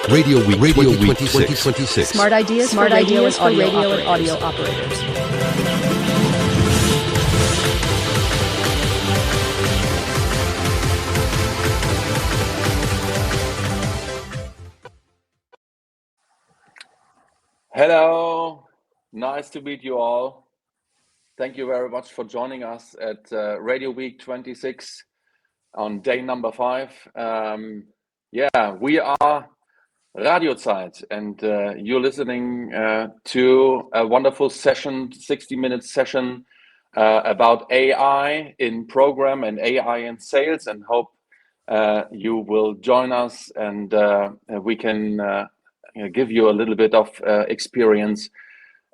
RadioWeek 2026. Smart ideas for radio and audio operators. Hello, nice to meet you all. Thank you very much for joining us at RadioWeek 26 on day number 5. We are Radioside, and you're listening to a wonderful session, 60-minute session about AI in program and AI in sales, and hope you will join us and we can give you a little bit of experience.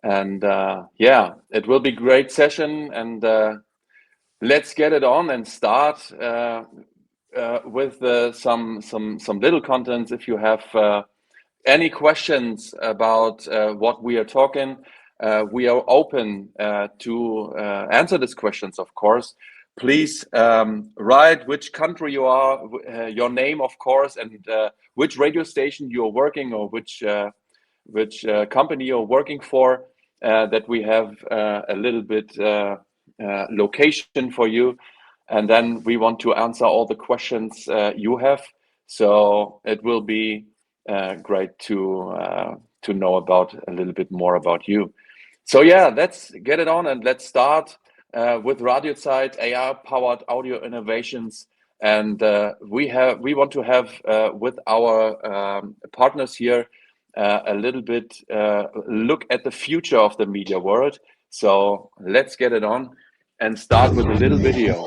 And it will be a great session, and let's get it on and start with some little contents. If you have any questions about what we are talking, we are open to answer these questions, of course. Please write which country you are, your name, of course, and which radio station you're working, or which company you're working for, that we have a little bit location for you, and then we want to answer all the questions you have. So it will be great to know about a little bit more about you. So let's get it on, and let's start with Radioside AI-powered audio innovations. And we want to have with our partners here a little bit look at the future of the media world. So let's get it on and start with a little video.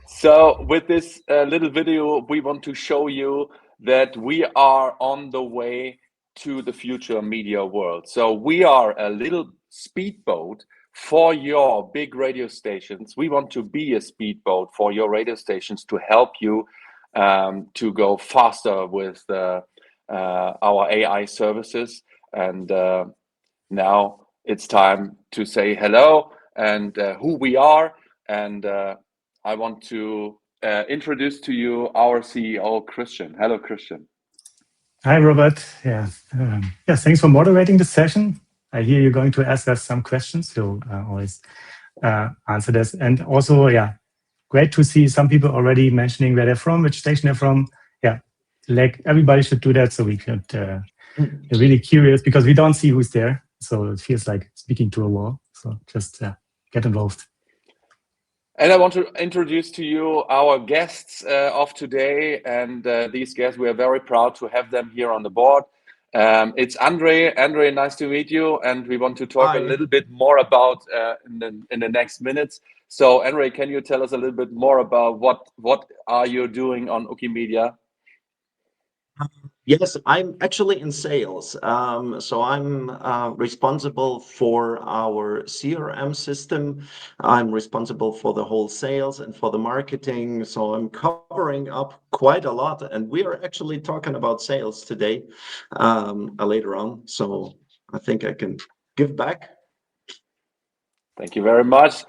So with this little video, we want to show you that we are on the way to the future media world. So we are a little speedboat for your big radio stations. We want to be a speedboat for your radio stations to help you to go faster with our AI services. And now it's time to say hello and who we are. And I want to introduce to you our CEO, Christian. Hello, Christian. Hi, Robert. Thanks for moderating the session. I hear you're going to ask us some questions, so always answer this. And also, great to see some people already mentioning where they're from, which station they're from. Like everybody should do that, so we could be really curious, because we don't see who's there, so it feels like speaking to a wall. So just get involved. And I want to introduce to you our guests of today. And these guests, we are very proud to have them here on the board. It's Andrij. Andrij, nice to meet you. And we want to talk a little bit more about in the next minutes. So Andrij, can you tell us a little bit more about what are you doing on ukimedia? Yes, I'm actually in sales. So I'm responsible for our CRM system. I'm responsible for the whole sales and for the marketing. So I'm covering up quite a lot. And we are actually talking about sales today later on. So I think I can give back. Thank you very much.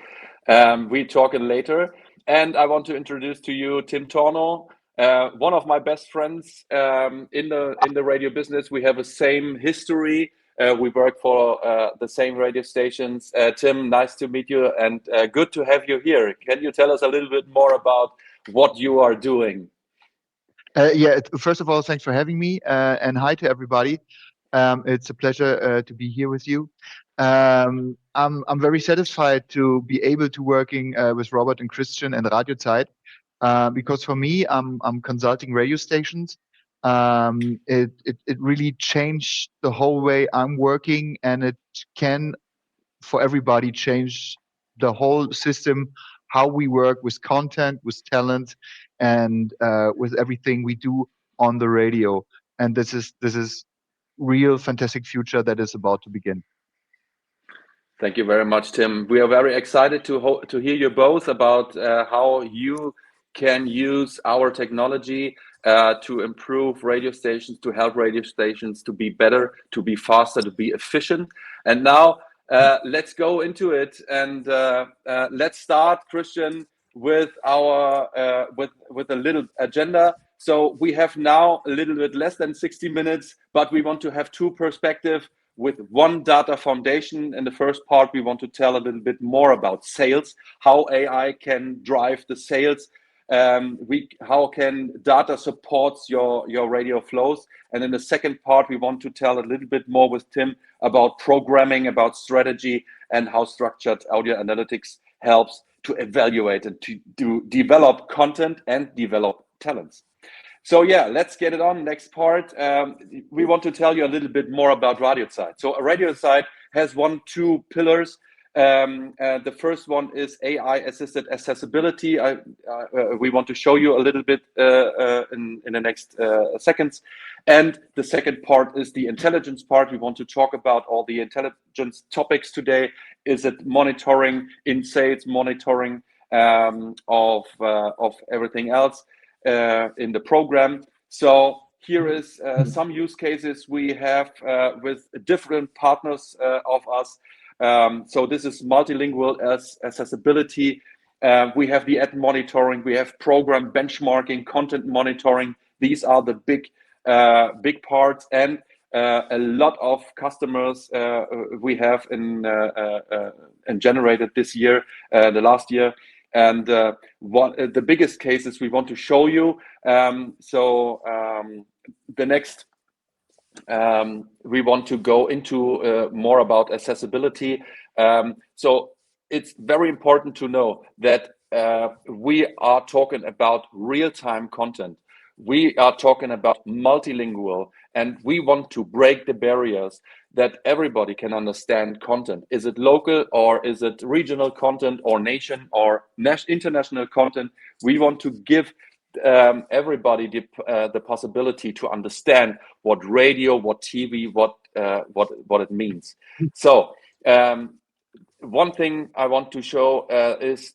We're talking later. And I want to introduce to you Tim Torno. One of my best friends in the radio business. We have a same history. We work for the same radio stations. Tim, nice to meet you, and good to have you here. Can you tell us a little bit more about what you are doing? First of all, thanks for having me, and hi to everybody. It's a pleasure to be here with you. I'm very satisfied to be able to working with Robert and Christian and Radioside. Because for me, I'm consulting radio stations. It really changed the whole way I'm working, and it can, for everybody, change the whole system, how we work with content, with talent, and with everything we do on the radio. And this is real fantastic future that is about to begin. Thank you very much, Tim. We are very excited to hear you both about how you can use our technology to improve radio stations, to help radio stations to be better, to be faster, to be efficient. And now let's go into it, and let's start, Christian, with our with a little agenda. So we have now a little bit less than 60 minutes, but we want to have two perspectives with one data foundation. In the first part, we want to tell a little bit more about sales, how AI can drive the sales. How can data supports your radio flows? And in the second part, we want to tell a little bit more with Tim about programming, about strategy, and how structured audio analytics helps to evaluate and to develop content and develop talents. So yeah, let's get it on. Next part, we want to tell you a little bit more about Radioside. So Radioside has two pillars. The first one is AI-assisted accessibility. We want to show you a little bit in the next seconds. And the second part is the intelligence part. We want to talk about all the intelligence topics today. Is it monitoring in sales, monitoring of everything else in the program? So here is some use cases we have with different partners of us. So this is multilingual accessibility. We have the ad monitoring, we have program benchmarking, content monitoring. These are the big parts, and a lot of customers we have in generated this year, the last year. And the biggest cases we want to show you. The next, we want to go into more about accessibility. So it's very important to know that we are talking about real-time content. We are talking about multilingual, and we want to break the barriers that everybody can understand content. Is it local, or is it regional content, or nation or international content? We want to give everybody the possibility to understand what radio, what TV, what it means. So one thing I want to show is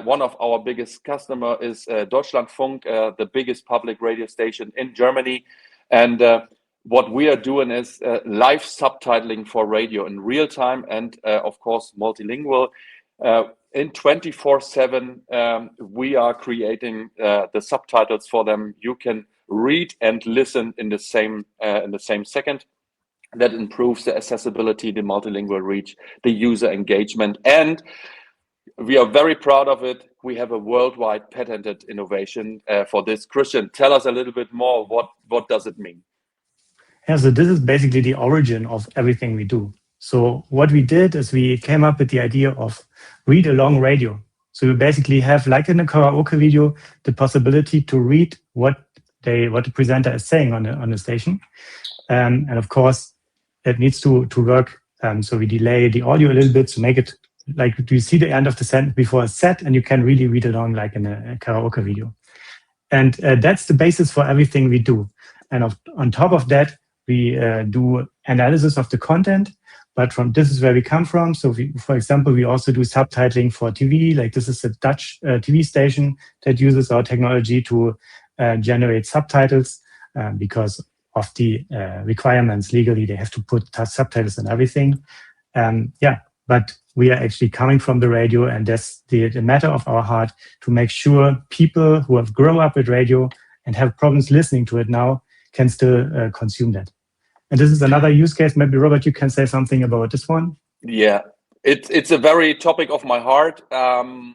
one of our biggest customer is Deutschlandfunk, the biggest public radio station in Germany. And what we are doing is live subtitling for radio in real time, and of course multilingual. In 24/7, we are creating the subtitles for them. You can read and listen in the same second. That improves the accessibility, the multilingual reach, the user engagement, and we are very proud of it. We have a worldwide patented innovation for this. Christian, tell us a little bit more. What does it mean? Yeah, so this is basically the origin of everything we do. So what we did is we came up with the idea of read along radio. So you basically have, like in a karaoke video, the possibility to read what the presenter is saying on the station. And of course, it needs to work. So we delay the audio a little bit to make it like you see the end of the sentence before a set, and you can really read along like in a karaoke video. And that's the basis for everything we do. And on top of that, we do analysis of the content. But this is where we come from. So for example, we also do subtitling for TV. Like this is a Dutch TV station that uses our technology to generate subtitles because of the requirements legally. They have to put subtitles and everything. But we are actually coming from the radio, and that's the matter of our heart to make sure people who have grown up with radio and have problems listening to it now can still consume that. And this is another use case. Maybe Robert, you can say something about this one. Yeah, it's a very topic of my heart. The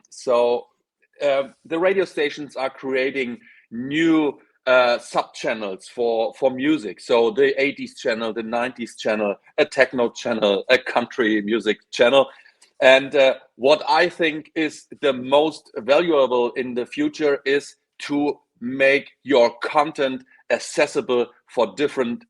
radio stations are creating new sub-channels for music. So the 80s channel, the 90s channel, a techno channel, a country music channel. And what I think is the most valuable in the future is to make your content accessible for different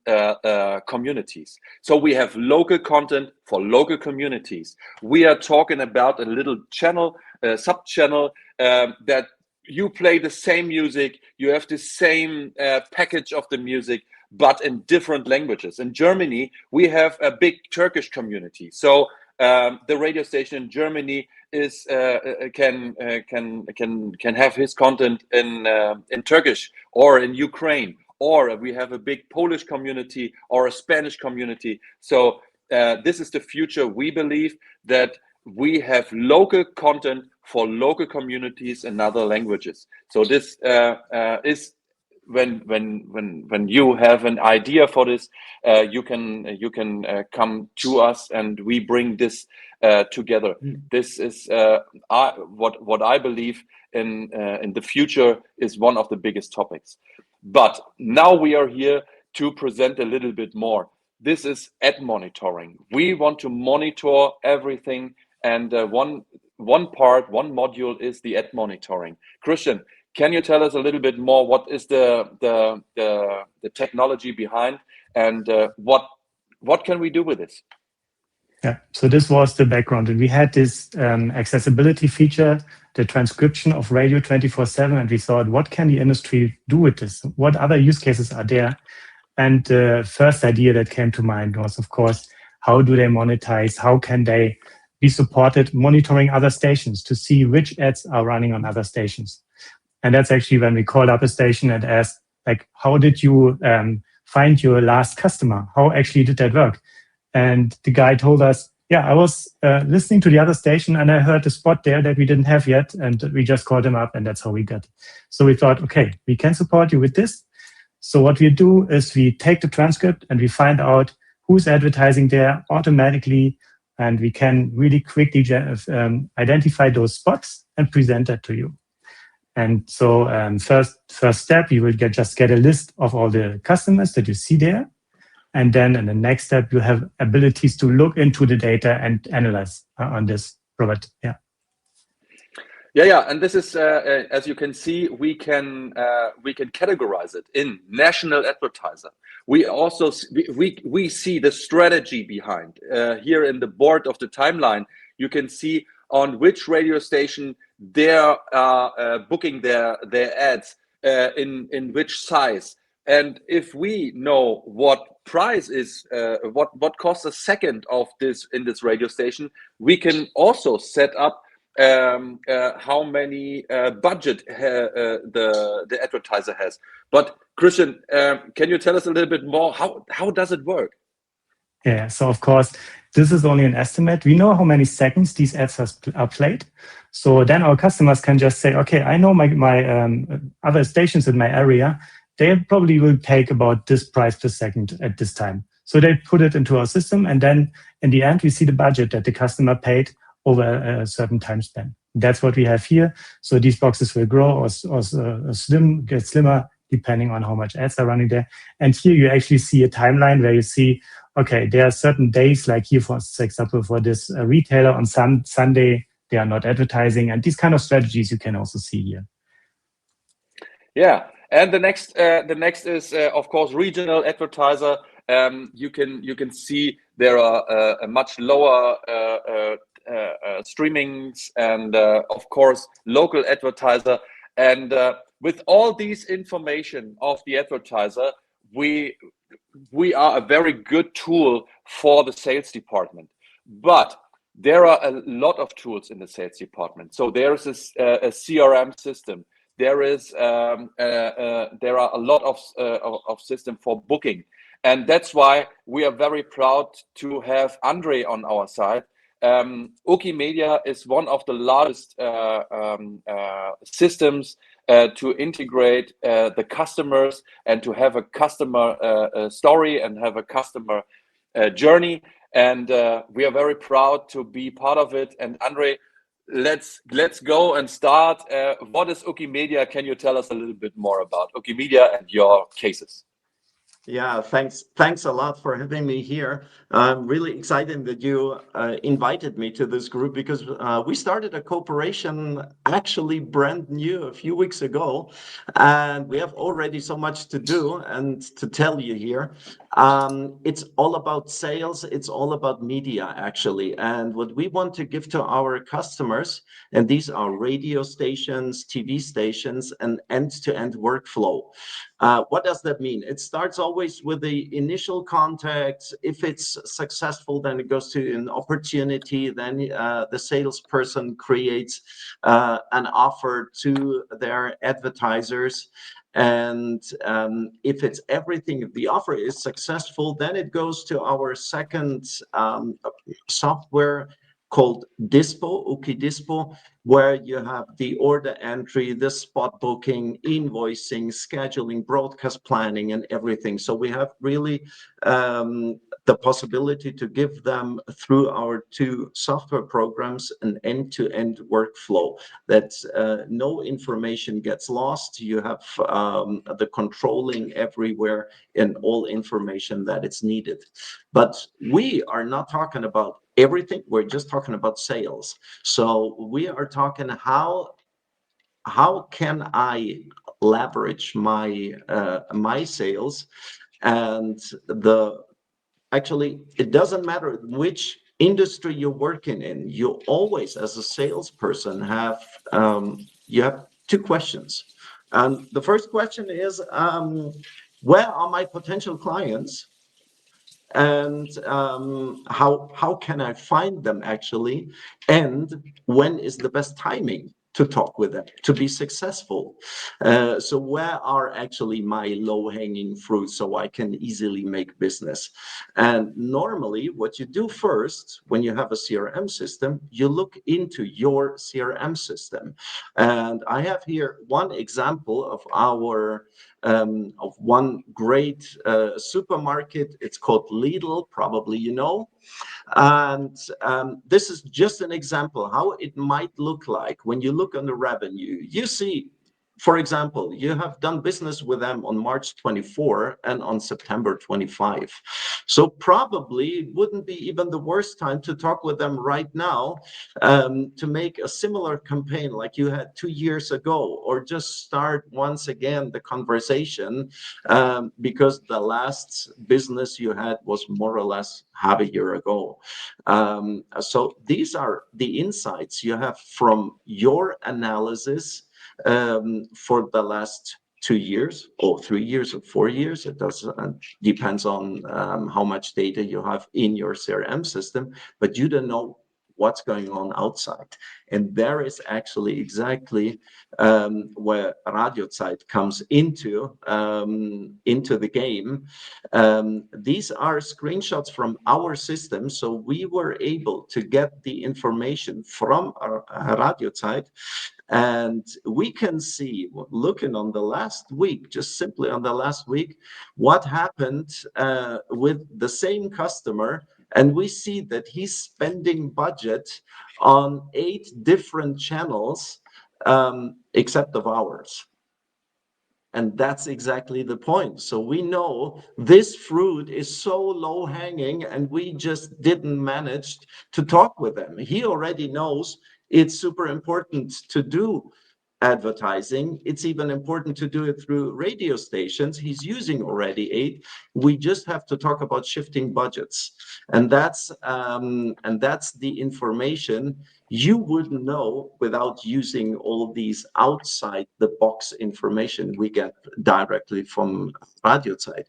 communities. So we have local content for local communities. We are talking about a little channel, sub-channel that you play the same music, you have the same package of the music, but in different languages. In Germany, we have a big Turkish community. So the radio station in Germany is can have his content in Turkish or in Ukraine, or we have a big Polish community or a Spanish community. So this is the future. We believe that we have local content for local communities in other languages. So this is when you have an idea for this, you can come to us and we bring this together. This is what I believe in the future is one of the biggest topics. But now we are here to present a little bit more. This is ad monitoring. We want to monitor everything, and one module is the ad monitoring. Christian, can you tell us a little bit more? What is the technology behind, and what can we do with this? Yeah, so this was the background, and we had this accessibility feature, the transcription of radio 24/7, and we thought, what can the industry do with this? What other use cases are there? And the first idea that came to mind was, of course, how do they monetize? How can they be supported monitoring other stations to see which ads are running on other stations? And that's actually when we called up a station and asked, like, how did you find your last customer? How actually did that work? And the guy told us, yeah, I was listening to the other station and I heard a spot there that we didn't have yet. And we just called him up and that's how we got it. So we thought, okay, we can support you with this. So what we do is we take the transcript and we find out who's advertising there automatically. And we can really quickly identify those spots and present that to you. And so first step, you will just get a list of all the customers that you see there. And then in the next step, you have abilities to look into the data and analyze on this, Robert. Yeah. Yeah. And this is, as you can see, we can categorize it in national advertiser. We also we see the strategy behind here in the board of the timeline. You can see on which radio station they're booking their ads in which size. And if we know what price is, what costs a second of this in this radio station, we can also set up how many budget the advertiser has. But Christian, can you tell us a little bit more? How does it work? Yeah, so of course, this is only an estimate. We know how many seconds these ads are played. So then our customers can just say, okay, I know my other stations in my area, they probably will take about this price per second at this time. So they put it into our system. And then in the end, we see the budget that the customer paid over a certain time span. That's what we have here. So these boxes will grow or get slimmer depending on how much ads are running there. And here you actually see a timeline where you see, okay, there are certain days, like here, for example, for this retailer on Sunday, they are not advertising. And these kind of strategies you can also see here. Yeah. And the next is of course regional advertiser. You can see there are a much lower streamings and of course local advertiser. And with all these information of the advertiser, we are a very good tool for the sales department. But there are a lot of tools in the sales department. So there's a CRM system. There are a lot of system for booking, and that's why we are very proud to have Andrij on our side. Ukimedia is one of the largest systems to integrate the customers and to have a customer story and have a customer journey. And we are very proud to be part of it. And Andrij, let's go and start. What is Ukimedia? Can you tell us a little bit more about Ukimedia and your cases? Yeah, thanks a lot for having me here. I'm really excited that you invited me to this group because we started a cooperation actually brand new a few weeks ago, and we have already so much to do and to tell you here. It's all about sales. It's all about media, actually. And what we want to give to our customers, and these are radio stations, TV stations, and end-to-end workflow. What does that mean? It starts always with the initial contact. If it's successful, then it goes to an opportunity. Then the salesperson creates an offer to their advertisers. And if it's everything, if the offer is successful, then it goes to our second software called Dispo, Dispo, where you have the order entry, the spot booking, invoicing, scheduling, broadcast planning, and everything. So we have really the possibility to give them, through our two software programs, an end-to-end workflow that no information gets lost. You have the controlling everywhere and all information that is needed. But we are not talking about everything. We're just talking about sales. So we are talking how can I leverage my my sales, and actually it doesn't matter which industry you're working in. You always, as a salesperson, have you have two questions. And the first question is, where are my potential clients? And how can I find them actually? And when is the best timing to talk with them to be successful? So where are actually my low-hanging fruits so I can easily make business? And normally what you do first when you have a CRM system, you look into your CRM system. And I have here one example of our of one great supermarket. It's called Lidl, probably you know. And this is just an example how it might look like when you look on the revenue. You see, for example, you have done business with them on March 24 and on September 25. So probably it wouldn't be even the worst time to talk with them right now, to make a similar campaign like you had 2 years ago, or just start once again the conversation, because the last business you had was more or less half a year ago. So these are the insights you have from your analysis for the last 2 years or 3 years or 4 years. It does depends on how much data you have in your CRM system, but you don't know what's going on outside. And there is actually exactly where Radioside comes into the game. These are screenshots from our system, so we were able to get the information from Radioside. And we can see, looking on the last week, just simply on the last week, what happened with the same customer. And we see that he's spending budget on 8 different channels, except of ours. And that's exactly the point. So we know this fruit is so low hanging, and we just didn't manage to talk with them. He already knows it's super important to do advertising. It's even important to do it through radio stations. He's using already 8. We just have to talk about shifting budgets. And that's the information you wouldn't know without using all these outside the box information we get directly from Radioside.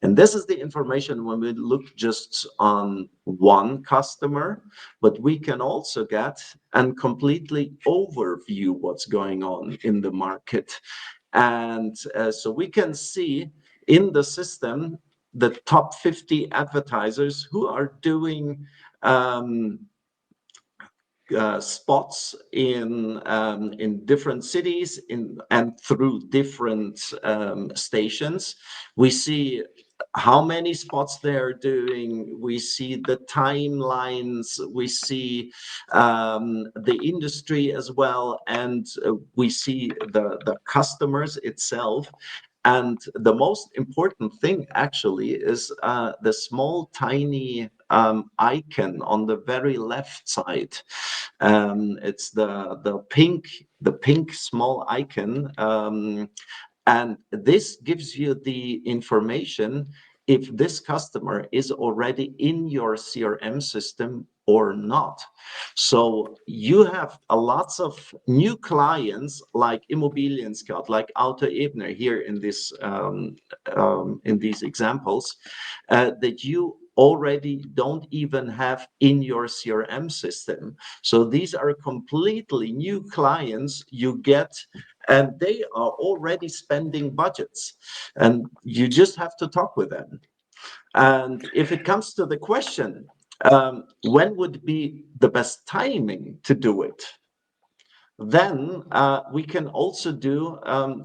And this is the information when we look just on one customer, but we can also get and completely overview what's going on in the market. And so we can see in the system the top 50 advertisers who are doing spots in different cities and through different stations. We see how many spots they're doing. We see the timelines. We see the industry as well, and we see the customers itself. And the most important thing actually is the small, tiny icon on the very left side. It's the pink small icon, and this gives you the information if this customer is already in your CRM system or not. So you have lots of new clients like Immobilien Scout, like Auto Ebner here in this in these examples, that you already don't even have in your CRM system. So these are completely new clients you get and they are already spending budgets, and you just have to talk with them. And if it comes to the question, when would be the best timing to do it, then we can also do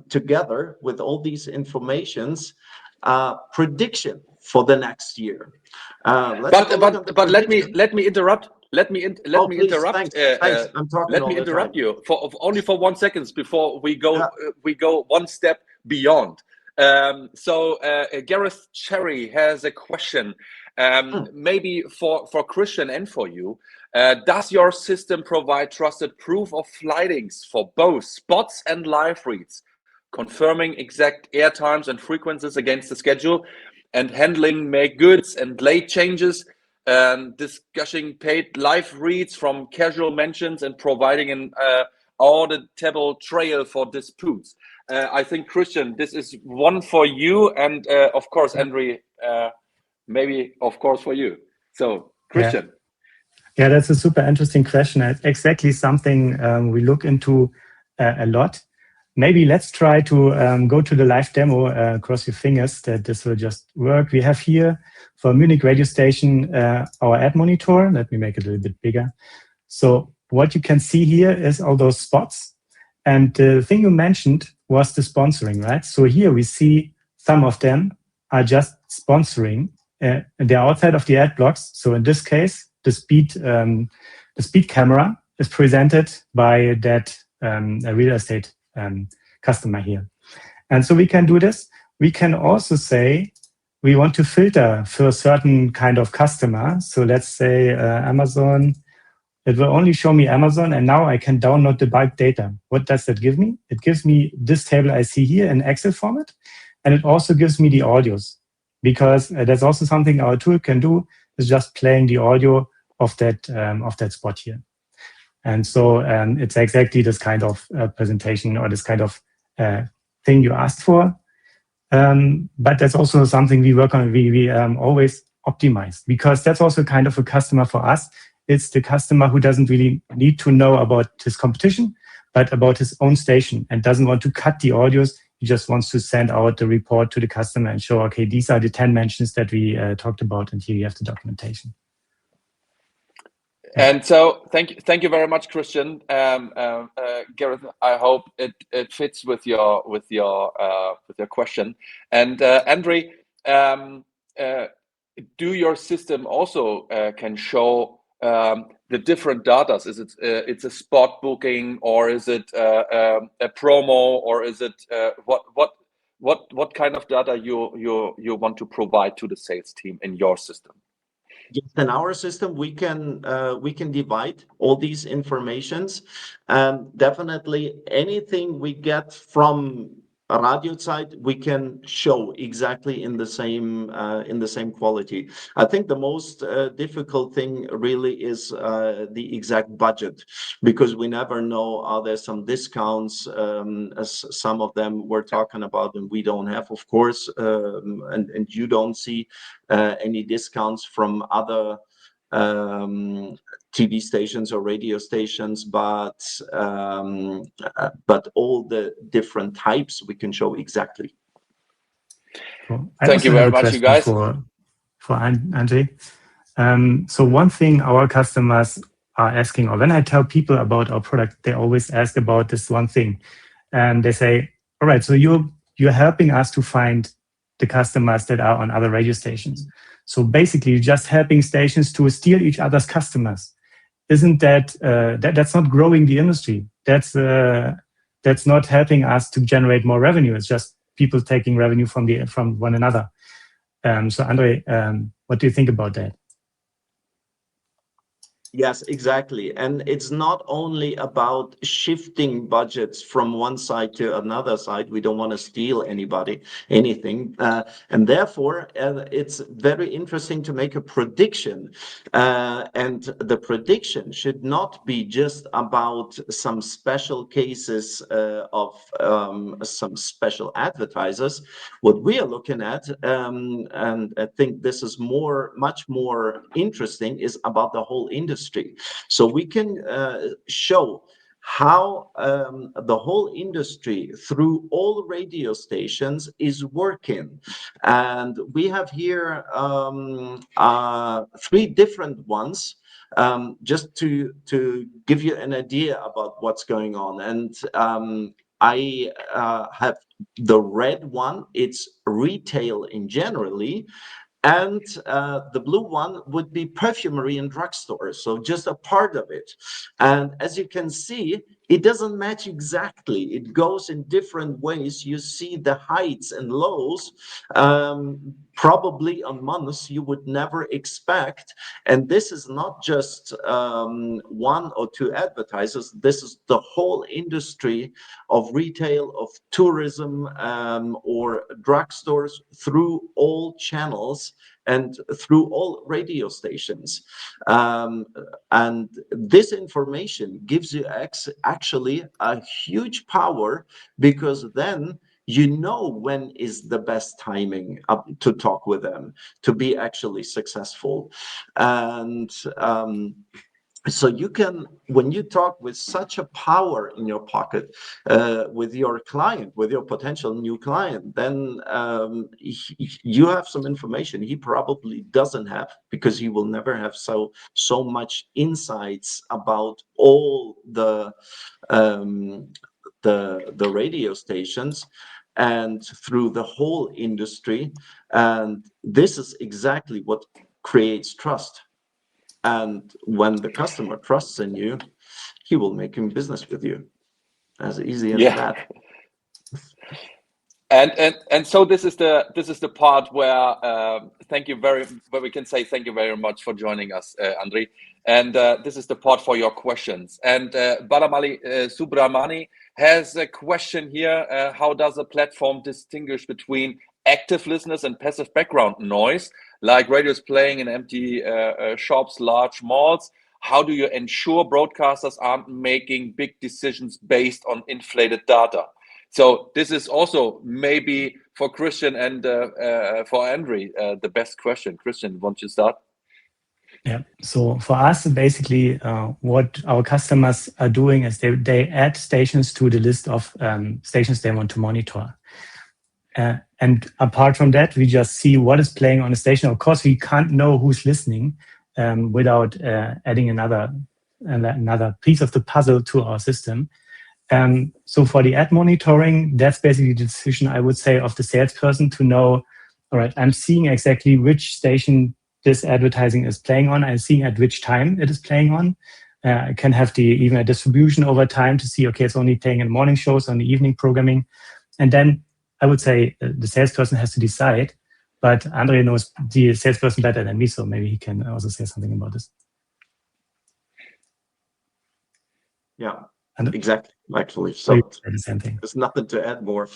together with all these informations prediction for the next year. But let me interrupt. Let me interrupt. Thanks. I'm talking let all me the interrupt time. you for only for 1 second before we go one step beyond. So Gareth Cherry has a question, maybe for Christian and for you. Does your system provide trusted proof of flightings for both spots and live reads, confirming exact air times and frequencies against the schedule, and handling make goods and late changes, discussing paid live reads from casual mentions, and providing an auditable trail for disputes? I think, Christian, this is one for you, and of course, Andrij, maybe of course for you. So, Christian. Yeah, that's a super interesting question. It's exactly something we look into a lot. Maybe let's try to go to the live demo. Cross your fingers that this will just work. We have here for Munich radio station our ad monitor. Let me make it a little bit bigger. So what you can see here is all those spots. And the thing you mentioned was the sponsoring, right? So here we see some of them are just sponsoring. They're outside of the ad blocks. So in this case, the speed camera is presented by that real estate customer here. And so we can do this. We can also say we want to filter for a certain kind of customer. So let's say Amazon. It will only show me Amazon, and now I can download the bulk data. What does that give me? It gives me this table I see here in Excel format, and it also gives me the audios, because that's also something our tool can do, is just playing the audio of that spot here. And so it's exactly this kind of presentation or this kind of thing you asked for. But that's also something we work on. We always optimize, because that's also kind of a customer for us. It's the customer who doesn't really need to know about his competition, but about his own station, and doesn't want to cut the audios. He just wants to send out the report to the customer and show, okay, these are the 10 mentions that we talked about, and here you have the documentation. And so, thank you very much, Christian. Gareth, I hope it fits with your question. And Andrij, do your system also can show the different data? Is it it's a spot booking, or is it a promo, or is it what kind of data you want to provide to the sales team in your system? Yes, in our system, we can divide all these informations, and definitely anything we get from a Radioside, we can show exactly in the same quality. I think the most difficult thing really is the exact budget, because we never know, are there some discounts, as some of them we're talking about and we don't have, of course, and you don't see any discounts from other TV stations or radio stations, but all the different types we can show exactly. Cool. Thank you very much, you guys. For Andrij. So one thing our customers are asking, or when I tell people about our product, they always ask about this one thing, and they say, "All right, so you're helping us to find the customers that are on other radio stations. So basically, you're just helping stations to steal each other's customers. Isn't that that's not growing the industry? That's not helping us to generate more revenue. It's just people taking revenue from one another." So Andrij, what do you think about that? Yes, exactly. And it's not only about shifting budgets from one side to another side. We don't want to steal anything. And therefore, it's very interesting to make a prediction. And the prediction should not be just about some special cases of some special advertisers. What we are looking at, and I think this is much more interesting, is about the whole industry. So we can show how the whole industry through all radio stations is working. And we have here 3 different ones, just to give you an idea about what's going on. And I have the red one, it's retail in generally. And the blue one would be perfumery and drugstores, so just a part of it. And as you can see, it doesn't match exactly. It goes in different ways. You see the heights and lows, probably on months you would never expect. And this is not just 1 or 2 advertisers. This is the whole industry of retail, of tourism, or drugstores, through all channels and through all radio stations. And this information gives you actually a huge power, because then you know when is the best timing to talk with them to be actually successful. And so you can, when you talk with such a power in your pocket, with your client, with your potential new client, then you have some information he probably doesn't have, because he will never have so much insights about all the radio stations and through the whole industry. And this is exactly what creates trust. And when the customer trusts in you, he will make him business with you. As easy as that. And so this is the part where where we can say thank you very much for joining us, Andrij. And this is the part for your questions. And Balamali Subramani has a question here. How does a platform distinguish between active listeners and passive background noise, like radios playing in empty shops, large malls? How do you ensure broadcasters aren't making big decisions based on inflated data? So this is also maybe for Christian and for Andrij the best question. Christian, want you to start? Yeah. So for us, basically, what our customers are doing is they add stations to the list of stations they want to monitor. And apart from that, we just see what is playing on the station. Of course, we can't know who's listening without adding another piece of the puzzle to our system. So for the ad monitoring, that's basically the decision, I would say, of the salesperson to know, all right, I'm seeing exactly which station this advertising is playing on. I'm seeing at which time it is playing on. I can have even a distribution over time to see, okay, it's only playing in morning shows, on the evening programming. And then I would say the salesperson has to decide, but Andrij knows the salesperson better than me, so maybe he can also say something about this. Yeah, exactly, actually. So the same thing. There's nothing to add more.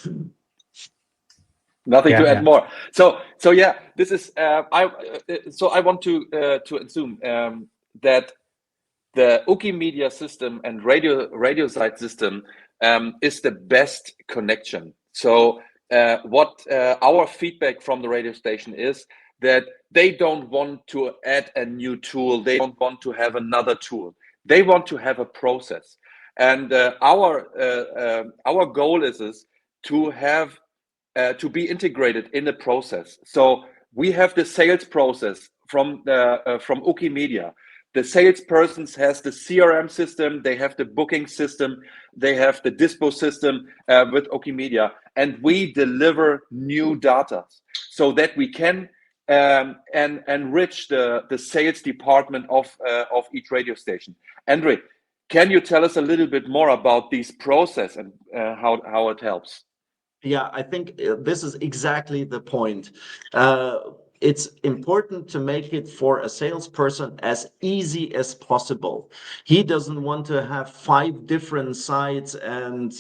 Nothing to add more. So yeah, this is I want to assume that the ukimedia system and Radioside system is the best connection. So what our feedback from the radio station is that they don't want to add a new tool. They don't want to have another tool. They want to have a process. And our goal is to have to be integrated in the process. So we have the sales process from ukimedia. The salesperson has the CRM system, they have the booking system, they have the dispo system with ukimedia, and we deliver new data so that we can and enrich the sales department of each radio station. Andrij, can you tell us a little bit more about this process and how it helps? Yeah, I think this is exactly the point. It's important to make it for a salesperson as easy as possible. He doesn't want to have 5 different sites and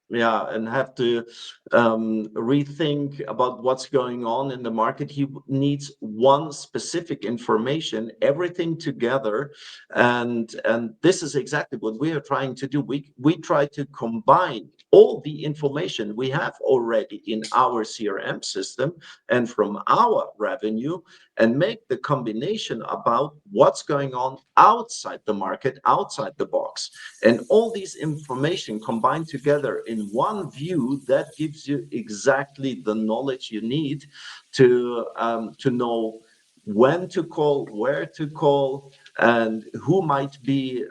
and have to rethink about what's going on in the market. He needs one specific information, everything together, and this is exactly what we are trying to do. We try to combine all the information we have already in our CRM system and from our revenue, and make the combination about what's going on outside the market, outside the box. And all these information combined together in one view, that gives you exactly the knowledge you need to know when to call, where to call, and who might be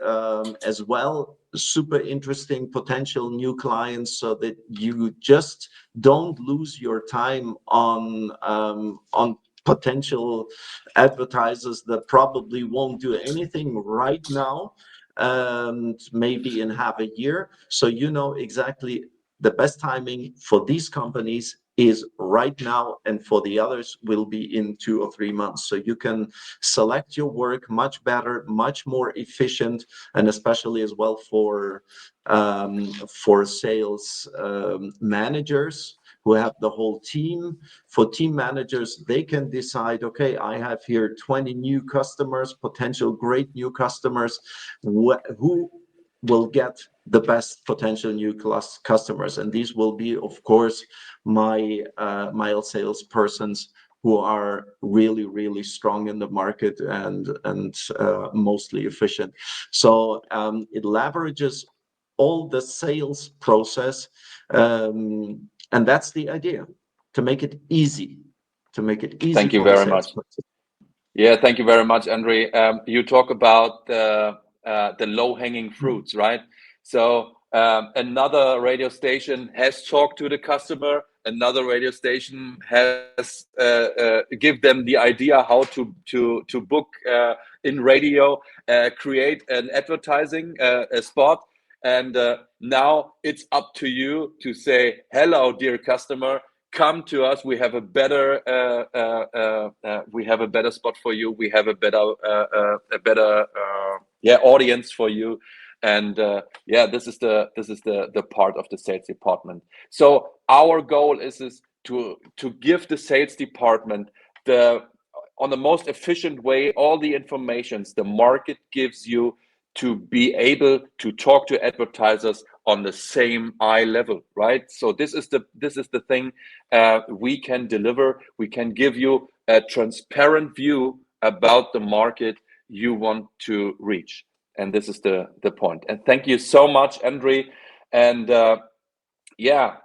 as well super interesting potential new clients, so that you just don't lose your time on potential advertisers that probably won't do anything right now, and maybe in half a year. So you know exactly the best timing for these companies is right now, and for the others will be in 2 or 3 months. So you can select your work much better, much more efficient, and especially as well for sales managers who have the whole team. For team managers, they can decide, okay, I have here 20 new customers, potential great new customers, who will get the best potential new customers. And these will be, of course, my sales persons who are really, really strong in the market and mostly efficient. So it leverages all the sales process, and that's the idea, to make it easy, Thank you very much. Yeah, thank you very much, Andrij. You talk about the low-hanging fruits, right? So another radio station has talked to the customer. Another radio station has give them the idea how to book in radio, create an advertising a spot, and now it's up to you to say, hello, dear customer, come to us. We have a better spot for you. We have a better audience for you. And this is the part of the sales department. So our goal is to give the sales department on the most efficient way all the informations the market gives you, to be able to talk to advertisers on the same eye level, right? So this is the thing we can deliver. We can give you a transparent view about the market you want to reach. And this is the point. And thank you so much, Andrij. And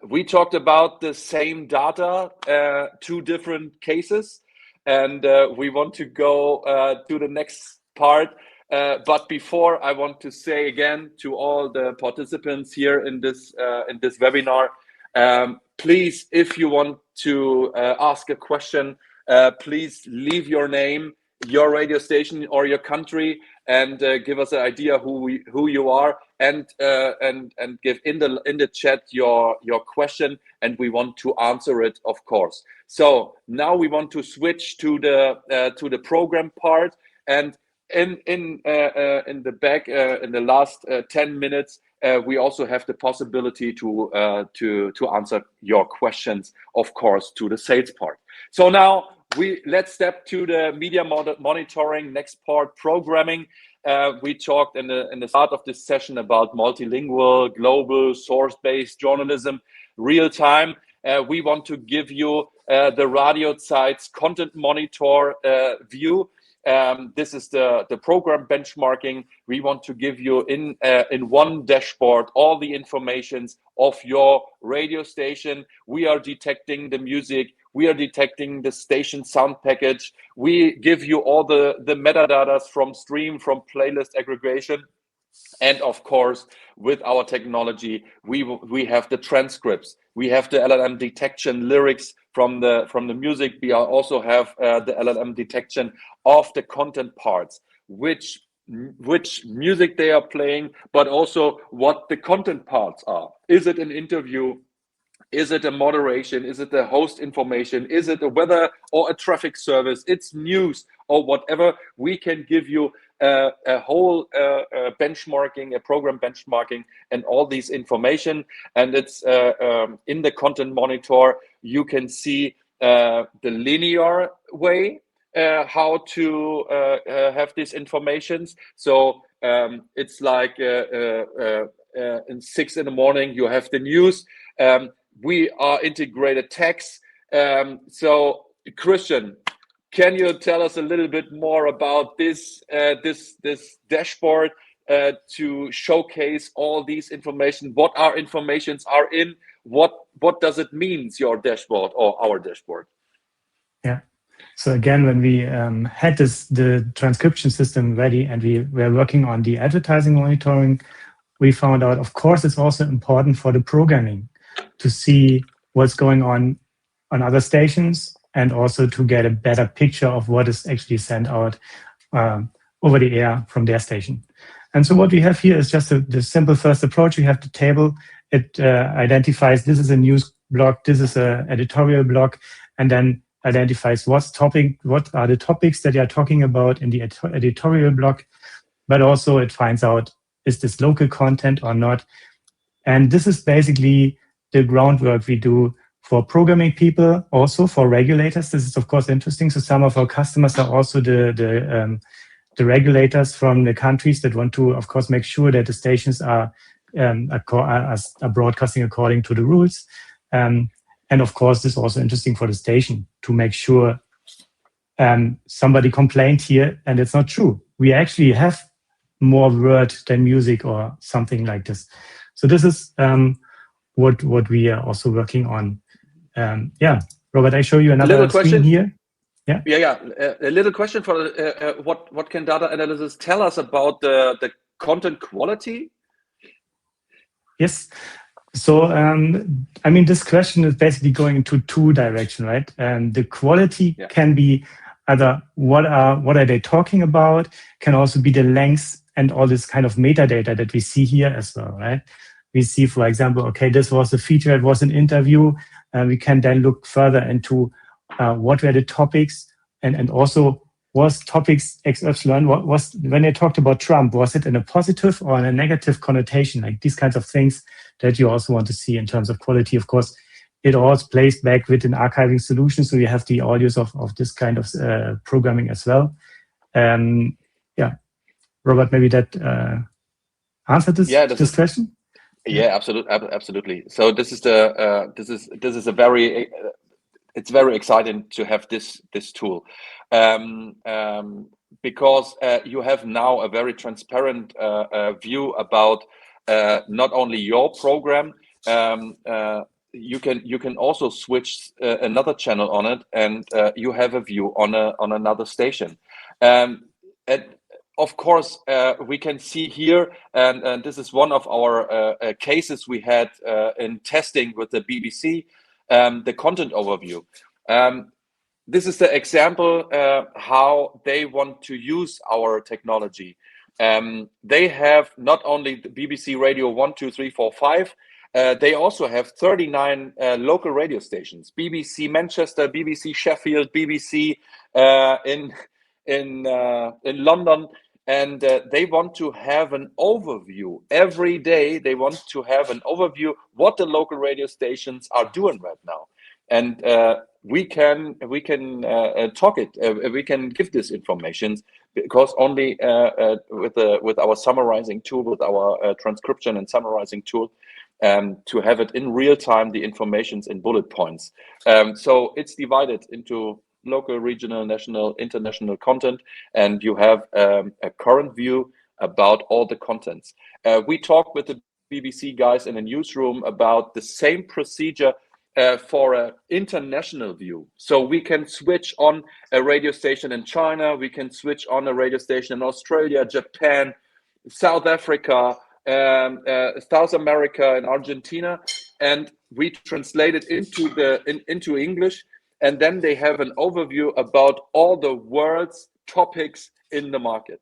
we talked about the same data, 2 different cases. And we want to go to the next part. But before, I want to say again to all the participants here in this webinar, please, if you want to ask a question, please leave your name, your radio station, or your country, and give us an idea who you are, and give in the chat your question, and we want to answer it, of course. So now we want to switch to the program part, and in the back in the last 10 minutes, we also have the possibility to answer your questions, of course, to the sales part. So now let's step to the media monitoring next part, programming. We talked in the start of this session about multilingual, global, source-based journalism, real time. We want to give you the Radioside's content monitor view. This is the program benchmarking. We want to give you in one dashboard all the informations of your radio station. We are detecting the music. We are detecting the station sound package. We give you all the metadata from stream, from playlist aggregation. And of course, with our technology, we have the transcripts. We have the LLM detection lyrics from the music. We also have the LLM detection of the content parts, which music they are playing, but also what the content parts are. Is it an interview? Is it a moderation? Is it the host information? Is it a weather or a traffic service? It's news or whatever. We can give you a whole benchmarking, a program benchmarking, and all these information. And it's in the content monitor. You can see the linear way how to have these informations. So it's like in 6 in the morning, you have the news. We are integrated text. So Christian, can you tell us a little bit more about this dashboard to showcase all these information? What our informations are in? What does it mean, your dashboard or our dashboard? Yeah. So again, when we had the transcription system ready and we were working on the advertising monitoring, we found out, of course, it's also important for the programming to see what's going on other stations and also to get a better picture of what is actually sent out over the air from their station. And so what we have here is just the simple first approach. We have the table. It identifies this is a news block, this is an editorial block, and then identifies what are the topics that you are talking about in the editorial block, but also it finds out, is this local content or not? And this is basically the groundwork we do for programming people, also for regulators. This is, of course, interesting. So some of our customers are also the regulators from the countries that want to, of course, make sure that the stations are broadcasting according to the rules. And of course, this is also interesting for the station to make sure somebody complained here and it's not true. We actually have more word than music or something like this. So this is what we are also working on. Robert, I show you another screen here. A little question for what can data analysis tell us about the content quality? Yes. So, this question is basically going into two directions, right? And the quality can be either what are they talking about, can also be the length and all this kind of metadata that we see here as well, right? We see, for example, okay, this was a feature, it was an interview, and we can then look further into what were the topics and also was topics XY, what was, when they talked about Trump, was it in a positive or in a negative connotation? Like these kinds of things that you also want to see in terms of quality. Of course, it all plays back with an archiving solution. So you have the audios of this kind of programming as well. Robert, maybe that answered this question? Yeah, absolutely. So this is a very, it's very exciting to have this tool. Because you have now a very transparent view about not only your program, you can also switch another channel on it, and you have a view on another station. And of course, we can see here, and this is one of our cases we had in testing with the BBC, the content overview. This is the example how they want to use our technology. They have not only the BBC Radio 1, 2, 3, 4, 5. They also have 39 local radio stations: BBC Manchester, BBC Sheffield, BBC in London, and they want to have an overview every day. They want to have an overview what the local radio stations are doing right now, and we can talk it. We can give this information because only with our summarizing tool, with our transcription and summarizing tool, to have it in real time, the informations in bullet points. So it's divided into local, regional, national, international content, and you have a current view about all the contents. We talked with the BBC guys in a newsroom about the same procedure for an international view. So we can switch on a radio station in China, we can switch on a radio station in Australia, Japan, South Africa, South America, and Argentina, and we translate it into English, and then they have an overview about all the world's topics in the market.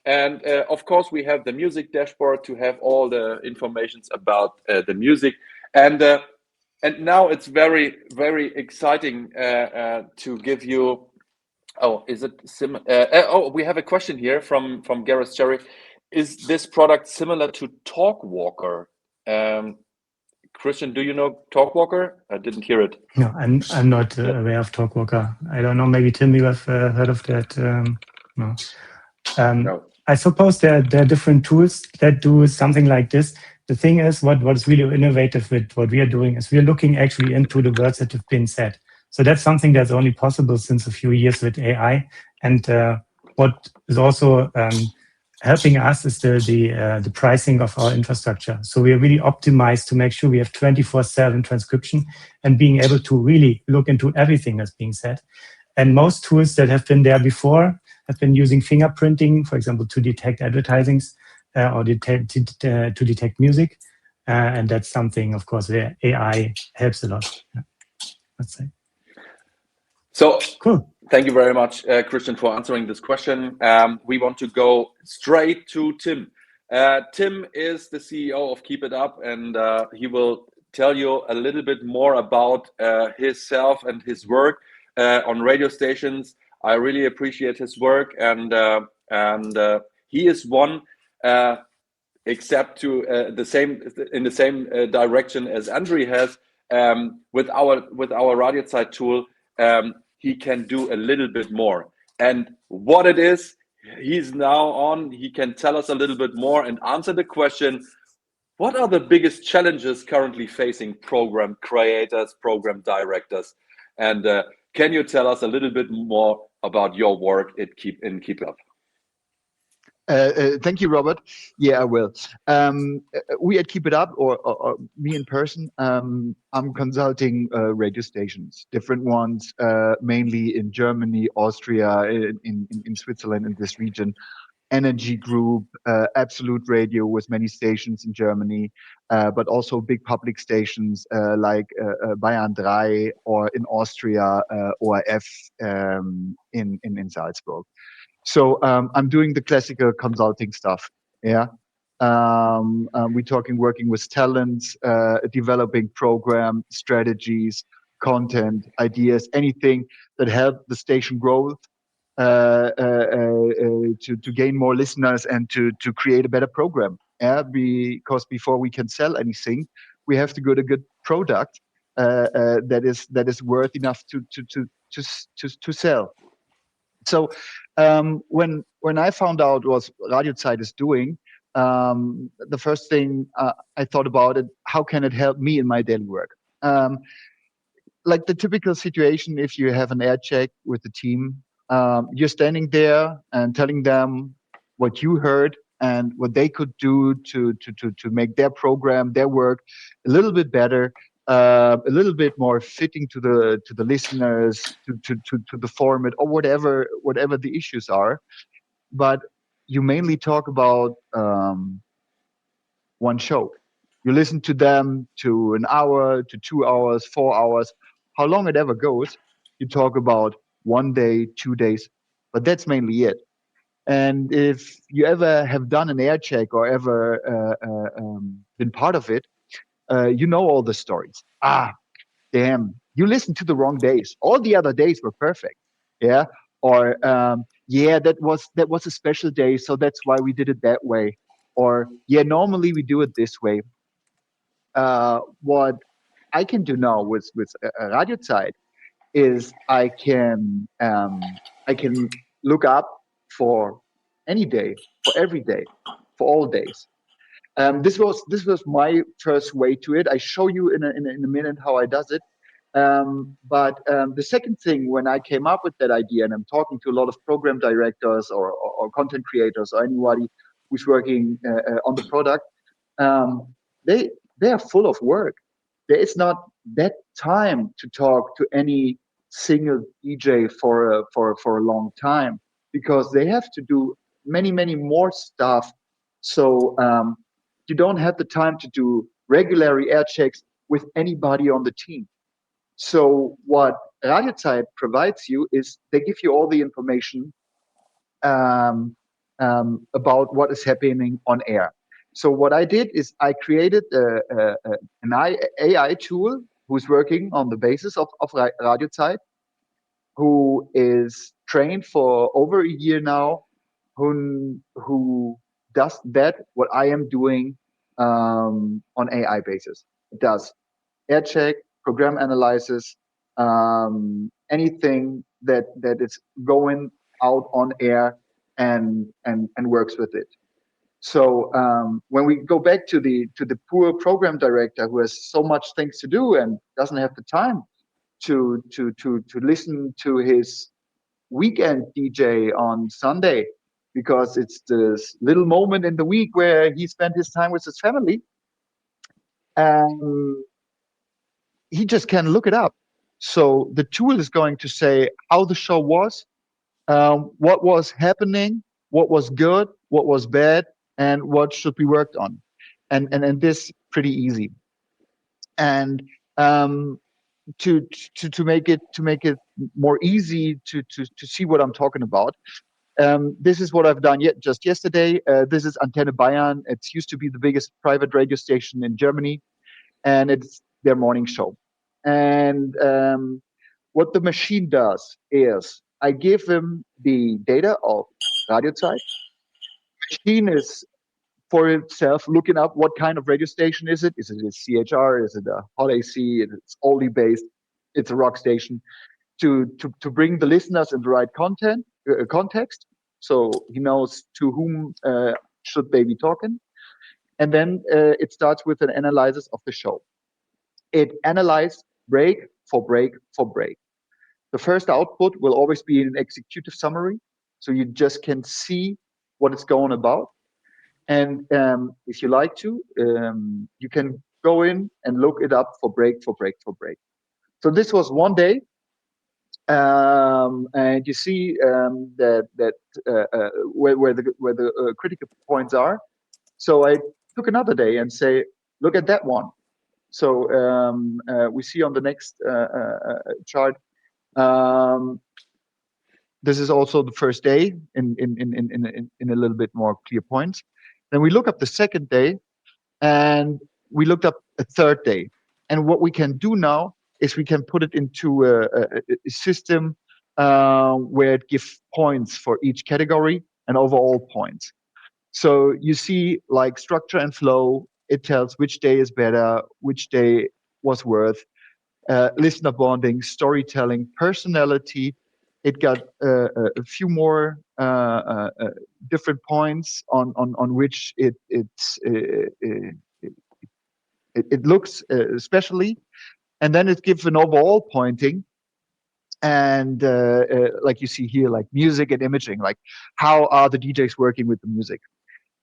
And of course, we have the music dashboard to have all the informations about the music. And now it's very, very exciting to give you. Oh, is it similar? We have a question here from Gareth Cherry. Is this product similar to TalkWalker? Christian, do you know TalkWalker? I didn't hear it. No, I'm not aware of TalkWalker. I don't know. Maybe Tim, you have heard of that? No. No. I suppose there are different tools that do something like this. The thing is, what is really innovative with what we are doing is we are looking actually into the words that have been said. So that's something that's only possible since a few years with AI. And what is also helping us is the pricing of our infrastructure. So we are really optimized to make sure we have 24/7 transcription and being able to really look into everything that's being said. And most tools that have been there before have been using fingerprinting, for example, to detect advertisings or to detect music. And that's something, of course, where AI helps a lot. Yeah, let's say. So cool. Thank you very much, Christian, for answering this question. We want to go straight to Tim. Tim is the CEO of Keep It Up, and he will tell you a little bit more about himself and his work on radio stations. I really appreciate his work, and he is one, except to in the same direction as Andrij has with our Radioside tool. He can do a little bit more, and what it is, he's now on. He can tell us a little bit more and answer the question: what are the biggest challenges currently facing program creators, program directors? And can you tell us a little bit more about your work in Keep Up? Thank you, Robert. Yeah, I will. We at Keep It Up, or me in person, I'm consulting radio stations, different ones, mainly in Germany, Austria, in Switzerland, in this region. Energy Group, Absolute Radio with many stations in Germany, but also big public stations like Bayern 3 or in Austria, ORF in Salzburg. So I'm doing the classical consulting stuff. Yeah, we're working with talents, developing program strategies, content, ideas, anything that help the station growth, to gain more listeners and to create a better program. Yeah, because before we can sell anything, we have to get a good product that is worth enough to sell. So when I found out what Radioside is doing, the first thing I thought about it: how can it help me in my daily work? Like the typical situation, if you have an air check with the team, you're standing there and telling them what you heard and what they could do to make their program, their work a little bit better, a little bit more fitting to the listeners, to the format, or whatever the issues are. But you mainly talk about one show. You listen to them to an hour, to 2 hours, 4 hours, how long it ever goes. You talk about 1 day, 2 days, but that's mainly it. And if you ever have done an air check or ever been part of it, you know all the stories. Damn, you listened to the wrong days. All the other days were perfect. Yeah. Or yeah, that was a special day, so that's why we did it that way. Or yeah, normally we do it this way. What I can do now with Radioside is I can look up for any day, for every day, for all days. This was my first way to it. I show you in a minute how I does it. But the second thing, when I came up with that idea, and I'm talking to a lot of program directors or content creators or anybody who's working on the product, they are full of work. There is not that time to talk to any single DJ for a long time, because they have to do many more stuff. So you don't have the time to do regular air checks with anybody on the team. So what Radioside provides you is they give you all the information about what is happening on air. So what I did is I created an AI tool who's working on the basis of Radioside, who is trained for over a year now, who does what I am doing on AI basis. It does air check, program analysis, anything that is going out on air. and works with it. So when we go back to the poor program director who has so much things to do and doesn't have the time to listen to his weekend DJ on Sunday because it's this little moment in the week where he spent his time with his family, he just can look it up. So the tool is going to say how the show was, what was happening, what was good, what was bad, and what should be worked on, and this pretty easy. And to make it more easy to see what I'm talking about, this is what I've done just yesterday. This is Antenne Bayern. It used to be the biggest private radio station in Germany, and it's their morning show. And what the machine does is I give him the data of Radioside. Machine is for itself looking up what kind of radio station is it. Is it a CHR? Is it a hot AC? It's oldie based. It's a rock station. To bring the listeners in the right context, so he knows to whom should they be talking. And then it starts with an analysis of the show. It analyzes break for break for break. The first output will always be an executive summary, so you just can see what it's going about. And if you like to, you can go in and look it up for break for break for break. So this was one day, and you see where the critical points are. So I took another day and say, look at that one. So we see on the next chart. This is also the first day in a little bit more clear points. Then we look up the second day, and we looked up a third day. And what we can do now is we can put it into a system where it gives points for each category and overall points. So you see like structure and flow. It tells which day is better, which day was worth. Listener bonding, storytelling, personality. It got a few more different points on which it looks especially, and then it gives an overall pointing. And like you see here, like music and imaging, like how are the DJs working with the music?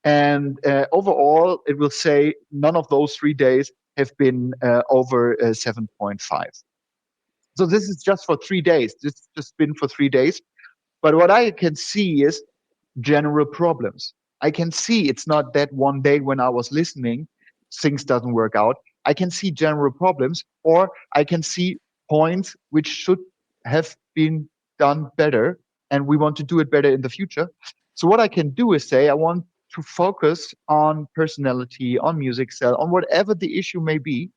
And overall, it will say none of those 3 days have been over 7.5. So this is just for 3 days. This has just been for 3 days. But what I can see is general problems. I can see it's not that one day when I was listening, things doesn't work out. I can see general problems, or I can see points which should have been done better, and we want to do it better in the future. So what I can do is say, I want to focus on personality, on music cell, on whatever the issue may be,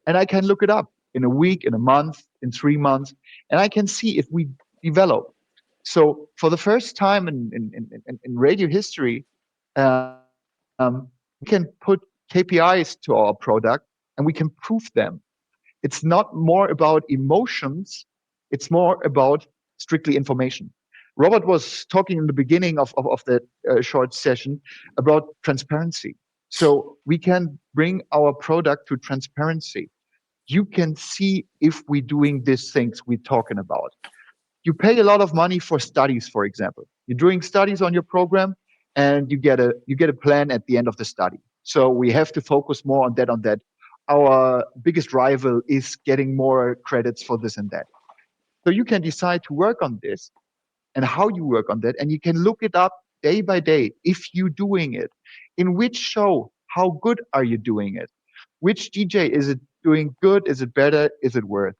and I can look it up in a week, in a month, in 3 months, and I can see if we develop. So for the first time in radio history, we can put KPIs to our product and we can prove them. It's not more about emotions, it's more about strictly information. Robert was talking in the beginning of that short session about transparency. So we can bring our product to transparency. You can see if we're doing these things we're talking about. You pay a lot of money for studies, for example. You're doing studies on your program, and you get a plan at the end of the study. So we have to focus more on that. Our biggest rival is getting more credits for this and that. So you can decide to work on this and how you work on that, and you can look it up day by day if you're doing it. In which show, how good are you doing it? Which DJ, is it doing good? Is it better? Is it worth?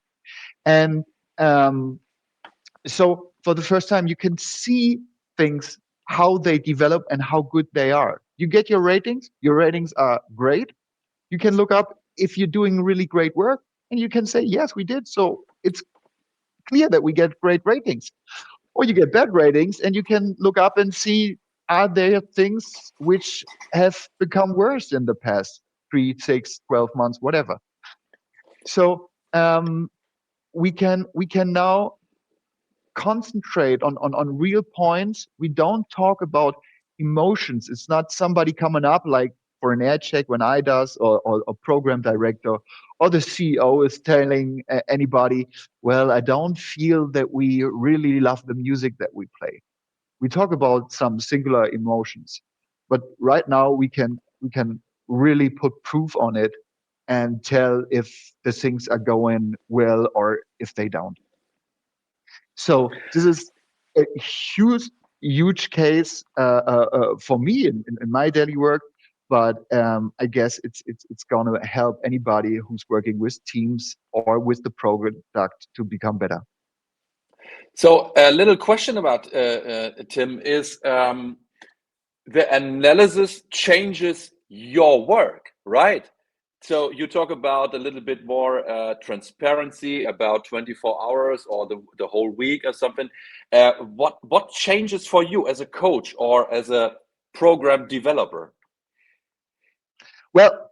And so for the first time, you can see things, how they develop and how good they are. You get your ratings. Your ratings are great. You can look up if you're doing really great work, and you can say, yes, we did. So it's clear that we get great ratings. Or you get bad ratings, and you can look up and see, are there things which have become worse in the past 3, 6, 12 months, whatever. So we can now concentrate on real points. We don't talk about emotions. It's not somebody coming up like for an air check when I does, or a program director, or the CEO is telling anybody, well, I don't feel that we really love the music that we play. We talk about some singular emotions, but right now we can really put proof on it and tell if the things are going well or if they don't. So this is a huge case for me in my daily work, but I guess it's going to help anybody who's working with teams or with the product to become better. So a little question about Tim is the analysis changes your work, right? So you talk about a little bit more transparency about 24 hours or the whole week or something. What changes for you as a coach or as a program developer? Well,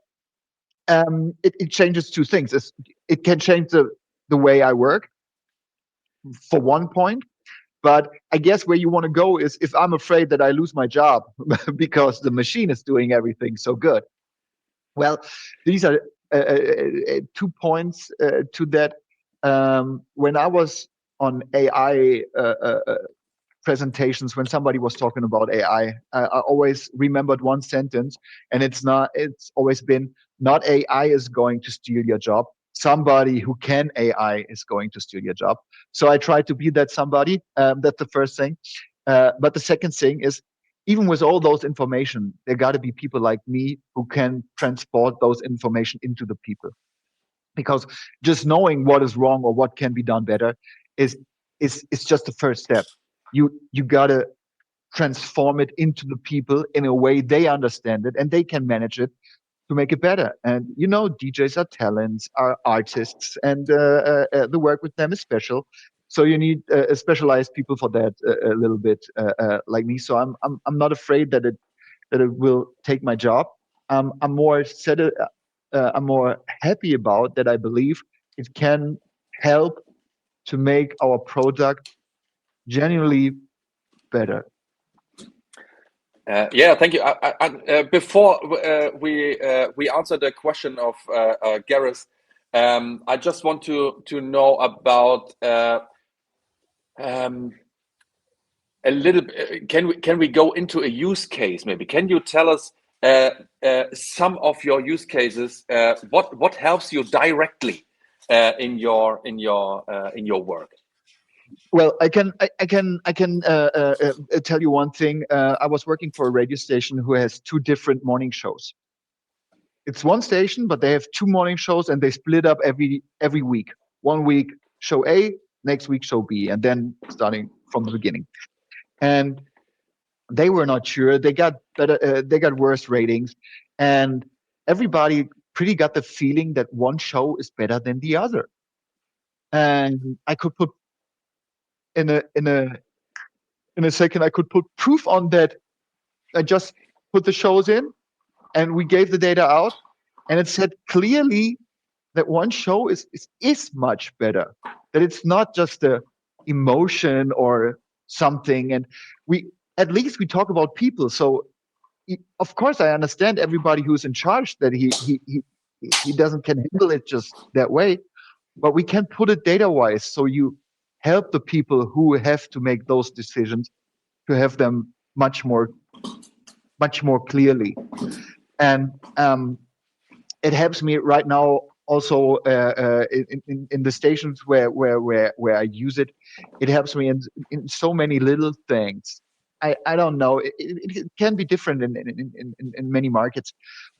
it changes two things. It can change the way I work for one point, but I guess where you want to go is if I'm afraid that I lose my job because the machine is doing everything so good. Well, these are 2 points to that. When I was on AI presentations, when somebody was talking about AI, I always remembered one sentence, and it's always been, not AI is going to steal your job. Somebody who can AI is going to steal your job. So I try to be that somebody. That's the first thing. But the second thing is, even with all those information, there got to be people like me who can transport those information into the people. Because just knowing what is wrong or what can be done better is just the first step. You got to transform it into the people in a way they understand it and they can manage it to make it better. And DJs are talents, are artists, and the work with them is special. So you need specialized people for that a little bit, like me. So I'm not afraid that it will take my job. I'm more happy about that. I believe it can help to make our product genuinely better. Yeah, thank you. Before we answer the question of Gareth, I just want to know about a little. Can we go into a use case? Maybe can you tell us some of your use cases? What helps you directly in your work? Well, I can tell you one thing. I was working for a radio station who has 2 different morning shows. It's one station, but they have 2 morning shows, and they split up every week. One week show A, next week show B, and then starting from the beginning. And they were not sure. They got better. They got worse ratings, and everybody pretty got the feeling that one show is better than the other. And I could put in a second, I could put proof on that. I just put the shows in, and we gave the data out, and it said clearly that one show is much better. That it's not just a emotion or something. And at least we talk about people. So of course I understand everybody who's in charge that he can handle it just that way, but we can put it data wise. So you help the people who have to make those decisions to have them much more clearly. And it helps me right now also in the stations where I use it. It helps me in so many little things. I don't know. It can be different in many markets,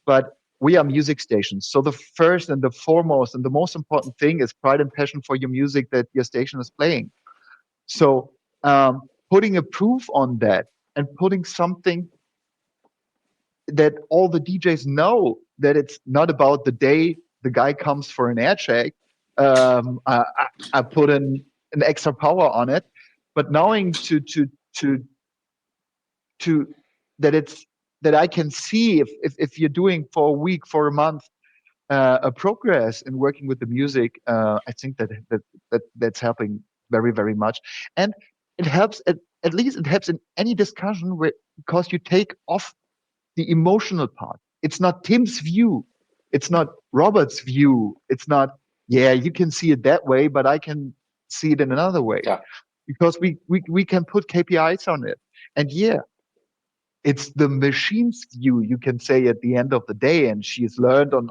but we are music stations. So the first and the foremost and the most important thing is pride and passion for your music that your station is playing. So putting a proof on that and putting something that all the DJs know, that it's not about the day the guy comes for an air check. I put an extra power on it, but knowing that I can see if you're doing for a week, for a month, a progress in working with the music. I think that's helping very, very much. And it helps, at least it helps in any discussion because you take off the emotional part. It's not Tim's view. It's not Robert's view. It's not, you can see it that way, but I can see it in another way. Yeah. Because we can put KPIs on it. And it's the machine's view, you can say, at the end of the day, and she's learned on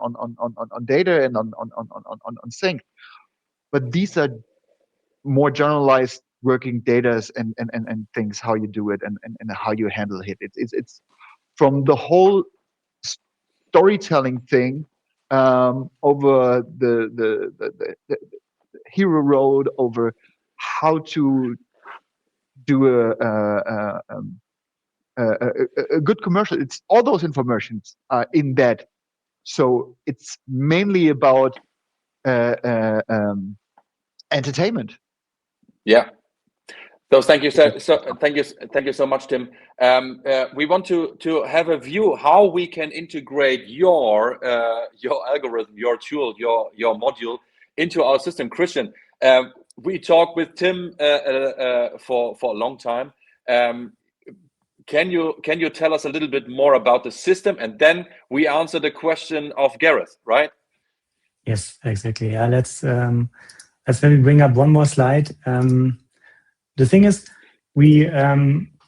data and on sync. But these are more generalized working data and things, how you do it and how you handle it. It's from the whole storytelling thing over the hero road, over how to do a good commercial. It's all those informations are in that. So it's mainly about entertainment. Yeah. So thank you so much, Tim. We want to have a view how we can integrate your algorithm, your tool, your module into our system. Christian, we talked with Tim for a long time. Can you tell us a little bit more about the system, and then we answer the question of Gareth, right? Yes, exactly. Yeah, let's maybe bring up one more slide. The thing is, we are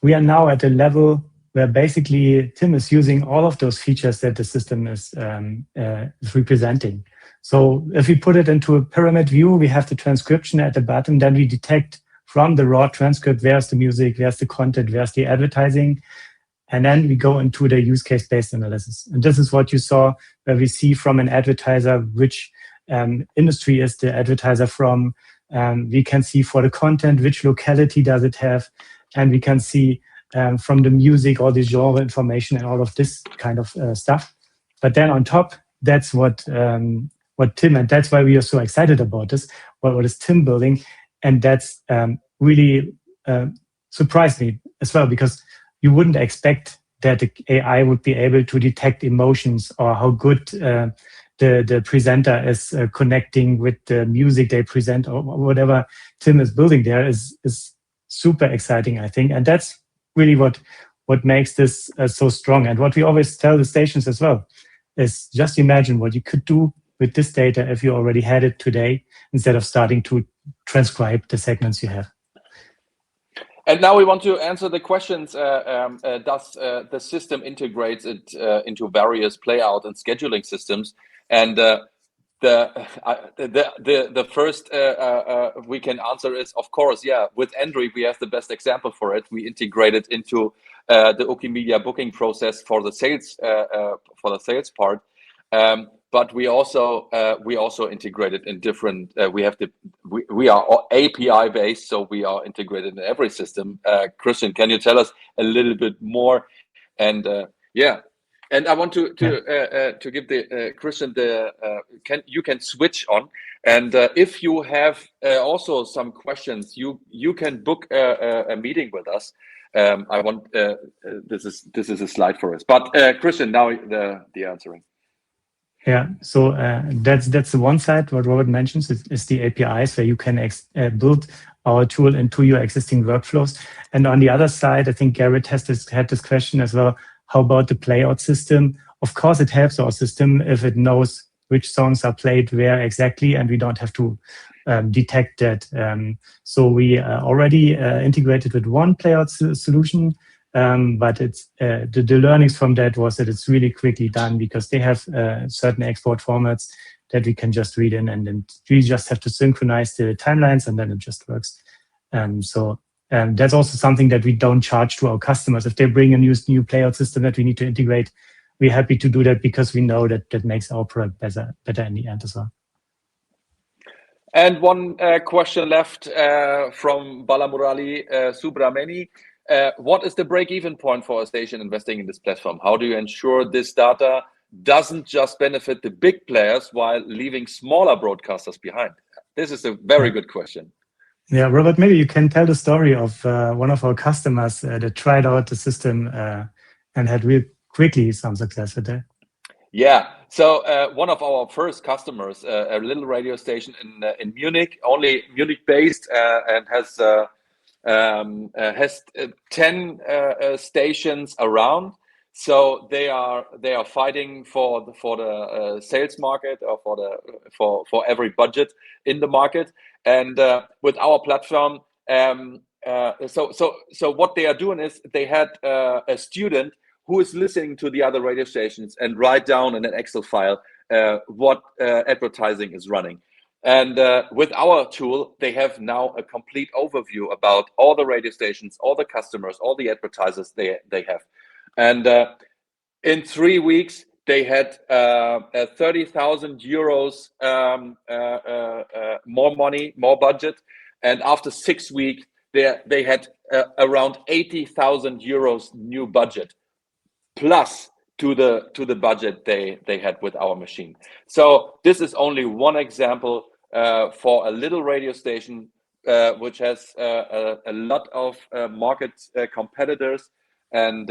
now at a level where basically Tim is using all of those features that the system is representing. So if we put it into a pyramid view, we have the transcription at the bottom, then we detect from the raw transcript, where's the music, where's the content, where's the advertising, and then we go into the use case-based analysis. And this is what you saw, where we see from an advertiser which industry is the advertiser from. We can see for the content, which locality does it have, and we can see from the music, all the genre information and all of this kind of stuff. But then on top, that's what Tim, and that's why we are so excited about this, what is Tim building, and that's really surprised me as well, because you wouldn't expect that the AI would be able to detect emotions or how good the presenter is connecting with the music they present, or whatever Tim is building there is super exciting, I think. And that's really what makes this so strong. And what we always tell the stations as well is just imagine what you could do with this data if you already had it today, instead of starting to transcribe the segments you have. And now we want to answer the questions. Does the system integrates it into various playout and scheduling systems? And the first we can answer is, of course, yeah. With Andrij, we have the best example for it. We integrated into the ukimedia booking process for the sales part. But we also integrated in different. We are API based, so we are integrated in every system. Christian, can you tell us a little bit more? And and I want to give the Christian the you can switch on, and if you have also some questions, you can book a meeting with us. I want this is a slide for us, but Christian, now the answering. Yeah, so that's the one side. What Robert mentions is the APIs, where you can build our tool into your existing workflows. And on the other side, I think Garrett had this question as well. How about the playout system? Of course, it helps our system if it knows which songs are played where exactly, and we don't have to detect that. So we already integrated with one playout solution. But it's the learnings from that was that it's really quickly done, because they have certain export formats that we can just read in, and then we just have to synchronize the timelines, and then it just works. So that's also something that we don't charge to our customers. If they bring a new playout system that we need to integrate, we're happy to do that, because we know that makes our product better in the end as well. And one question left from Balamurali Subramani. What is the break-even point for a station investing in this platform? How do you ensure this data doesn't just benefit the big players while leaving smaller broadcasters behind? This is a very good question. Yeah, Robert, maybe you can tell the story of one of our customers that tried out the system and had real quickly some success with that. Yeah, So one of our first customers, a little radio station in Munich, only Munich-based, and has 10 stations around. So they are fighting for the sales market, or for every budget in the market. And with our platform, so what they are doing is they had a student who is listening to the other radio stations and write down in an Excel file what advertising is running. And with our tool, they have now a complete overview about all the radio stations, all the customers, all the advertisers they have. And in 3 weeks, they had 30,000 euros more money, more budget. And after 6 weeks, they had around 80,000 euros new budget, plus to the budget they had with our machine. So this is only one example for a little radio station which has a lot of market competitors. And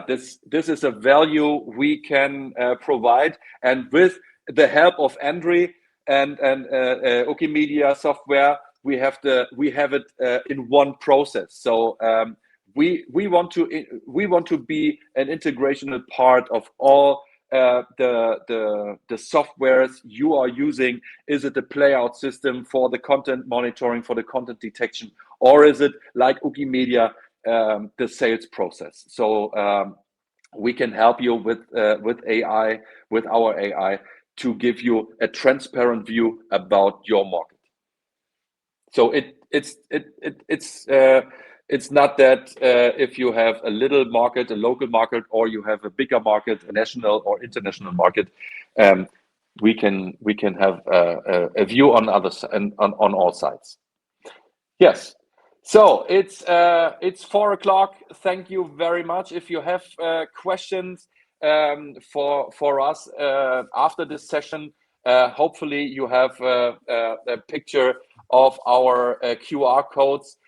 this is a value we can provide. And with the help of Andrij and Ukimedia software, we have it in one process. So we want to be an integrational part of all the softwares you are using. Is it a playout system for the content monitoring, for the content detection, or is it like Ukimedia, the sales process? So we can help you with AI, with our AI, to give you a transparent view about your market. So it's not that if you have a little market, a local market, or you have a bigger market, a national or international market, we can have a view on others and on all sides. Yes. So it's 4 o'clock. Thank you very much. If you have questions for us after this session, hopefully you have a picture of our QR codes.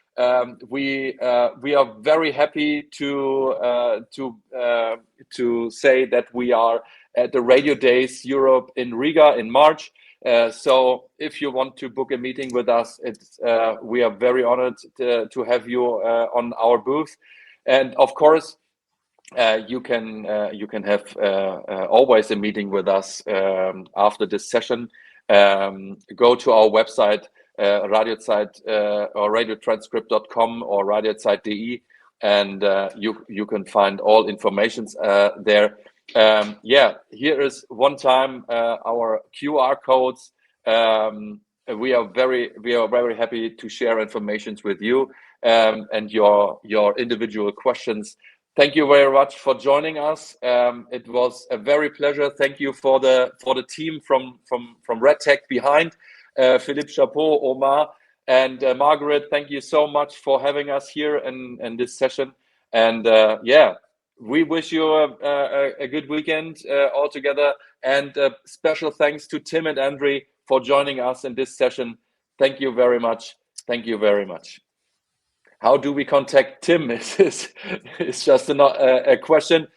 We are very happy to say that we are at the Radio Days Europe in Riga in March. So if you want to book a meeting with us, we are very honored to have you on our booth. And of course, you can have always a meeting with us after this session. Go to our website, Radioside or radiotranscript.com or radioside.de, and you can find all informations there. Here is one time our QR codes. We are very happy to share information with you and your individual questions. Thank you very much for joining us. It was a very pleasure. Thank you for the team from RedTech behind, Philippe Chapeau, Omar, and Margaret. Thank you so much for having us here in this session. And we wish you a good weekend all together. And special thanks to Tim and Andrij for joining us in this session. Thank you very much. Thank you very much. How do we contact Tim? It's just a question.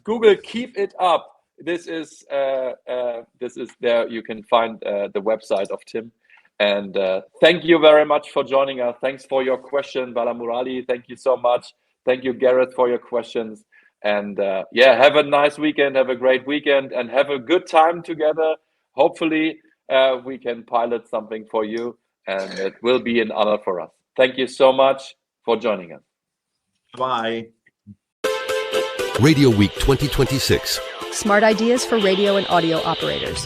Google Keep It Up. This is there. You can find the website of Tim. And thank you very much for joining us. Thanks for your question, Bala Murali. Thank you so much. Thank you, Gareth, for your questions. And have a nice weekend. Have a great weekend, and have a good time together. Hopefully, we can pilot something for you, and it will be an honor for us. Thank you so much for joining us. Bye. Radio Week 2026. Smart ideas for radio and audio operators.